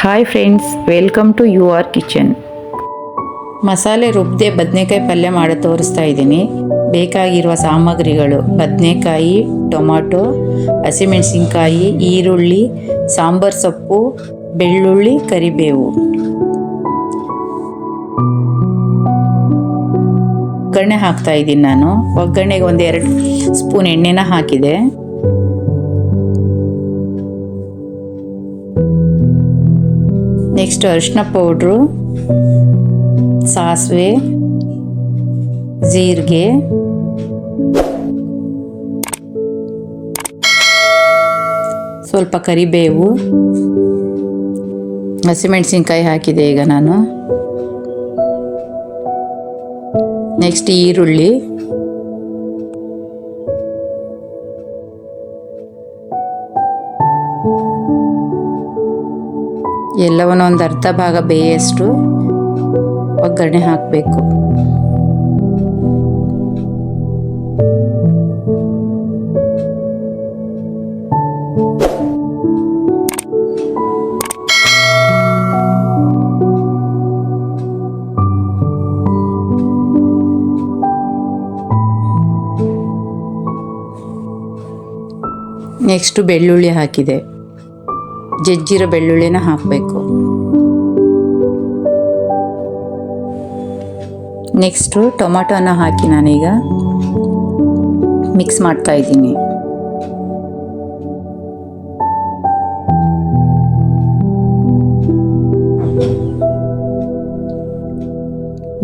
Hi friends, welcome to your kitchen. ಮಸಾಲೆ ರುಬ್ಬದೆ ಬದನೆಕಾಯಿ ಪಲ್ಯ ಮಾಡಿ ತೋರಿಸ್ತಾ ಇದ್ದೀನಿ. ಬೇಕಾಗಿರುವ ಸಾಮಗ್ರಿಗಳು: ಬದನೆಕಾಯಿ, ಟೊಮಾಟೊ, ಹಸಿಮೆಣಸಿನ್ಕಾಯಿ, ಈರುಳ್ಳಿ, ಸಾಂಬಾರು ಸೊಪ್ಪು, ಬೆಳ್ಳುಳ್ಳಿ, ಕರಿಬೇವು. ಒಗ್ಗರಣೆ ಹಾಕ್ತಾ ಇದ್ದೀನಿ ನಾನು. ಒಗ್ಗರಣೆಗೆ 1-2 ಸ್ಪೂನ್ ಎಣ್ಣೆನ ಹಾಕಿದೆ. ನೆಕ್ಸ್ಟ್ ಅರಿಶಿನ ಪೌಡ್ರು, ಸಾಸಿವೆ, ಜೀರಿಗೆ, ಸ್ವಲ್ಪ ಕರಿಬೇವು, ಹಸಿಮೆಣಸಿನ್ಕಾಯಿ ಹಾಕಿದೆ ಈಗ ನಾನು. ನೆಕ್ಸ್ಟ್ ಈರುಳ್ಳಿ, ಎಲ್ಲವನ್ನು ಒಂದು ಅರ್ಧ ಭಾಗ ಬೇಯಷ್ಟು ಒಗ್ಗರಣೆ ಹಾಕಬೇಕು. ನೆಕ್ಸ್ಟ್ ಬೆಳ್ಳುಳ್ಳಿ ಹಾಕಿದೆ. ಜಜ್ಜಿರೋ ಬೆಳ್ಳುಳ್ಳಿನ ಹಾಕಬೇಕು. ನೆಕ್ಸ್ಟು ಟೊಮಾಟೋನ ಹಾಕಿ ನಾನೀಗ ಮಿಕ್ಸ್ ಮಾಡ್ತಾ ಇದ್ದೀನಿ.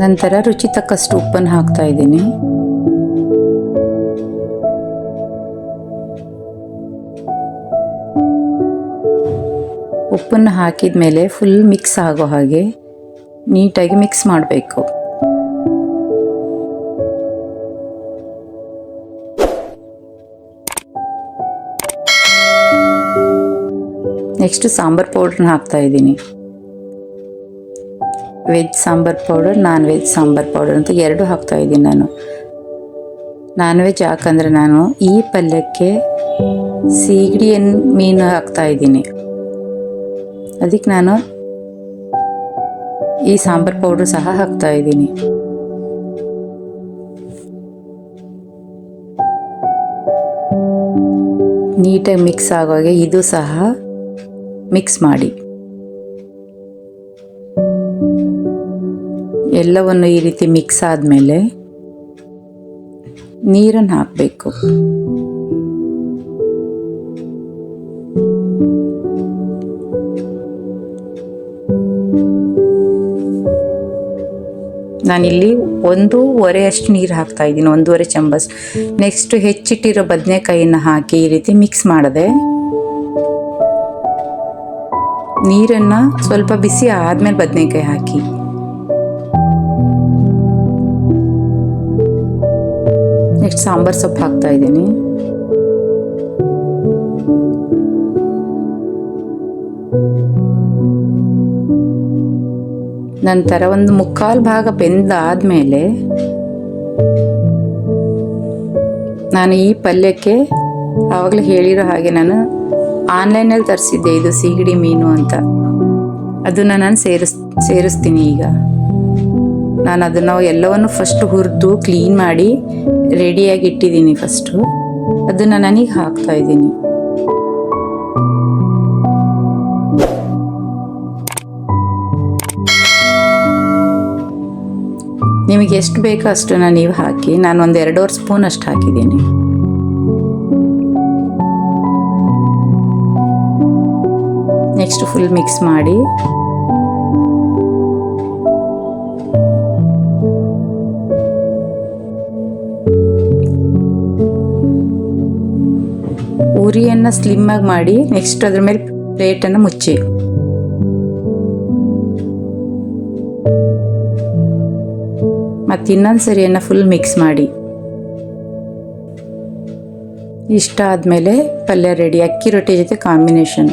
ನಂತರ ರುಚಿ ತಕ್ಕಷ್ಟು ಉಪ್ಪನ್ನು ಹಾಕ್ತಾ ಇದ್ದೀನಿ. ಉಪ್ಪನ್ನು ಹಾಕಿದ ಮೇಲೆ ಫುಲ್ ಮಿಕ್ಸ್ ಆಗೋ ಹಾಗೆ ನೀಟಾಗಿ ಮಿಕ್ಸ್ ಮಾಡಬೇಕು. ನೆಕ್ಸ್ಟ್ ಸಾಂಬಾರು ಪೌಡ್ರನ್ನ ಹಾಕ್ತಾ ಇದ್ದೀನಿ. Veg sambar powder, non veg sambar powder ಅಂತ 2 ಹಾಕ್ತಾ ಇದ್ದೀನಿ ನಾನು. ನಾನ್ ವೆಜ್ ಯಾಕಂದರೆ ನಾನು ಈ ಪಲ್ಯಕ್ಕೆ ಸೀಗಡಿ ಮೀನು ಹಾಕ್ತಾ ಇದ್ದೀನಿ. ಅದಕ್ಕೆ ನಾನು ಈ ಸಾಂಬಾರು ಪೌಡ್ರ್ ಸಹ ಹಾಕ್ತಾ ಇದ್ದೀನಿ. ನೀಟಾಗಿ ಮಿಕ್ಸ್ ಆಗೋಗೆ ಇದು ಸಹ ಮಿಕ್ಸ್ ಮಾಡಿ. ಎಲ್ಲವನ್ನು ಈ ರೀತಿ ಮಿಕ್ಸ್ ಆದಮೇಲೆ ನೀರನ್ನು ಹಾಕಬೇಕು. ನಾನಿಲ್ಲಿ 1.5 ಅಷ್ಟು ನೀರು ಹಾಕ್ತಾ ಇದ್ದೀನಿ, 1.5 ಚಮಚ. ನೆಕ್ಸ್ಟ್ ಹೆಚ್ಚಿಟ್ಟಿರೋ ಬದನೆಕಾಯಿನ ಹಾಕಿ ಈ ರೀತಿ ಮಿಕ್ಸ್ ಮಾಡಿದೆ. ನೀರನ್ನು ಸ್ವಲ್ಪ ಬಿಸಿ ಆದಮೇಲೆ ಬದನೆಕಾಯಿ ಹಾಕಿ. ನೆಕ್ಸ್ಟ್ ಸಾಂಬಾರು ಸೊಪ್ಪು ಹಾಕ್ತಾ ಇದ್ದೀನಿ. ನಂತರ 1/4 ಭಾಗ ಬೆಂದಾದ್ಮೇಲೆ ನಾನು ಈ ಪಲ್ಯಕ್ಕೆ ಆವಾಗಲೇ ಹೇಳಿರೋ ಹಾಗೆ ನಾನು ಆನ್ಲೈನಲ್ಲಿ ತರಿಸಿದ್ದೆ ಇದು ಸೀಗಡಿ ಮೀನು ಅಂತ. ಅದನ್ನು ನಾನು ಸೇರಿಸ್ತೀನಿ ಈಗ. ನಾನು ಅದನ್ನು ಎಲ್ಲವನ್ನು ಫಸ್ಟ್ ಹುರಿದು ಕ್ಲೀನ್ ಮಾಡಿ ರೆಡಿಯಾಗಿ ಇಟ್ಟಿದ್ದೀನಿ. ಫಸ್ಟು ಅದನ್ನು ನಾನೀಗ ಹಾಕ್ತಾ ಇದ್ದೀನಿ. ನಿಮಗೆ ಎಷ್ಟು ಬೇಕೋ ಅಷ್ಟನ್ನು ನೀವು ಹಾಕಿ. ನಾನು 1-2 ಸ್ಪೂನ್ ಅಷ್ಟು ಹಾಕಿದ್ದೀನಿ. ನೆಕ್ಸ್ಟ್ ಫುಲ್ ಮಿಕ್ಸ್ ಮಾಡಿ ಉರಿಯನ್ನು ಸ್ಲಿಮ್ಮಾಗಿ ಮಾಡಿ ನೆಕ್ಸ್ಟ್ ಅದ್ರ ಮೇಲೆ ಪ್ಲೇಟನ್ನು ಮುಚ್ಚಿ. ಮತ್ತು ಇನ್ನೊಂದು ಸರಿಯನ್ನು ಫುಲ್ ಮಿಕ್ಸ್ ಮಾಡಿ. ಇಷ್ಟ ಆದಮೇಲೆ ಪಲ್ಯ ರೆಡಿ. ಅಕ್ಕಿ ರೊಟ್ಟಿ ಜೊತೆ ಕಾಂಬಿನೇಷನ್.